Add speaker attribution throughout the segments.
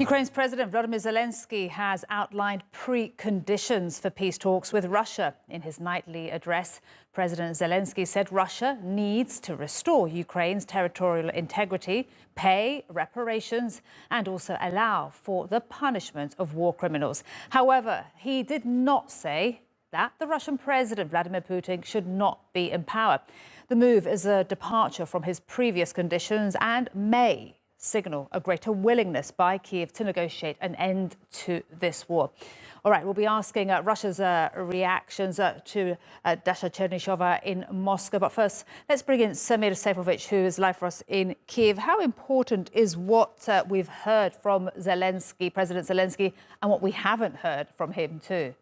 Speaker 1: Ukraine's President Volodymyr Zelenskyy has outlined preconditions for peace talks with Russia. In his nightly address, President Zelenskyy said Russia needs to restore Ukraine's territorial integrity, pay reparations, and also allow for the punishment of war criminals. However, he did not say that the Russian President Vladimir Putin should not be in power. The move is a departure from his previous conditions and may signal a greater willingness by Kyiv to negotiate an end to this war. All right, we'll be asking Russia's reactions to Dasha Chernyshova in Moscow. But first, let's bring in Semir Seifovich, who is live for us in Kyiv. How important is what we've heard from Zelenskyy, President Zelenskyy, and what we haven't heard from him too?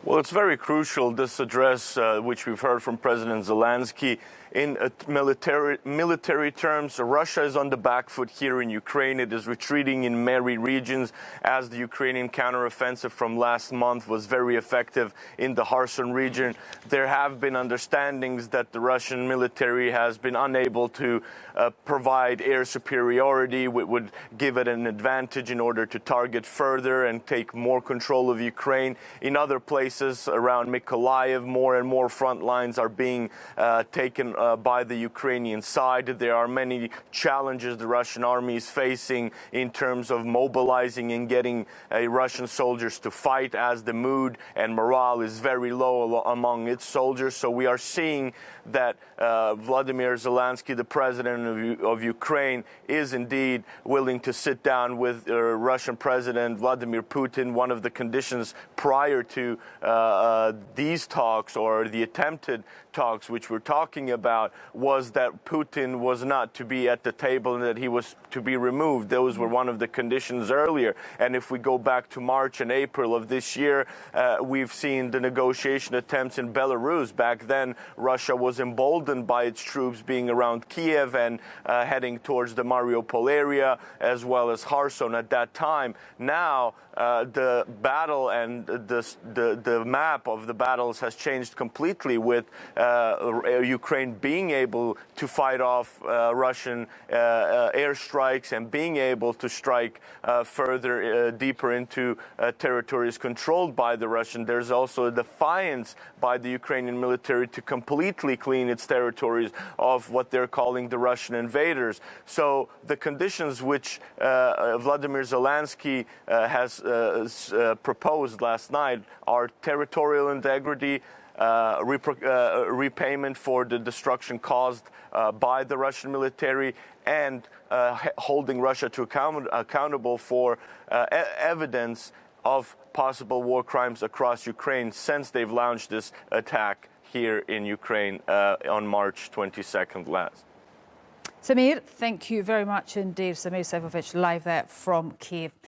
Speaker 2: Well, it's very crucial, this address, which we've heard from President Zelenskyy. In military terms, Russia is on the back foot here in Ukraine. It is retreating in many regions, as the Ukrainian counteroffensive from last month was very effective in the Kherson region. There have been understandings that the Russian military has been unable to provide air superiority, which would give it an advantage in order to target further and take more control of Ukraine. In other places around Mykolaiv, more and more front lines are being taken by the Ukrainian side. There are many challenges the Russian army is facing in terms of mobilizing and getting Russian soldiers to fight, as the mood and morale is very low among its soldiers. So we are seeing that Volodymyr Zelenskyy, the president of Ukraine, is indeed willing to sit down with Russian President Vladimir Putin. One of the conditions prior to these talks, or the attempted talks which we're talking about, was that Putin was not to be at the table and that he was to be removed. Those were one of the conditions earlier. And if we go back to March and April of this year, we've seen the negotiation attempts in Belarus. Back then, Russia was emboldened by its troops being around Kiev and heading towards the Mariupol area, as well as Kherson at that time. Now, the battle and the map of the battles has changed completely, with Ukraine being able to fight off Russian airstrikes and being able to strike further deeper into territories controlled by the Russian. There's also a defiance by the Ukrainian military to completely clean its territories of what they're calling the Russian invaders. So the conditions which Volodymyr Zelenskyy has proposed last night are territorial integrity, repayment for the destruction caused by the Russian military, and holding Russia to accountable for evidence of possible war crimes across Ukraine since they've launched this attack here in Ukraine on March 22nd last.
Speaker 1: Semir, thank you very much indeed. Semir Seifovich live there from Kyiv.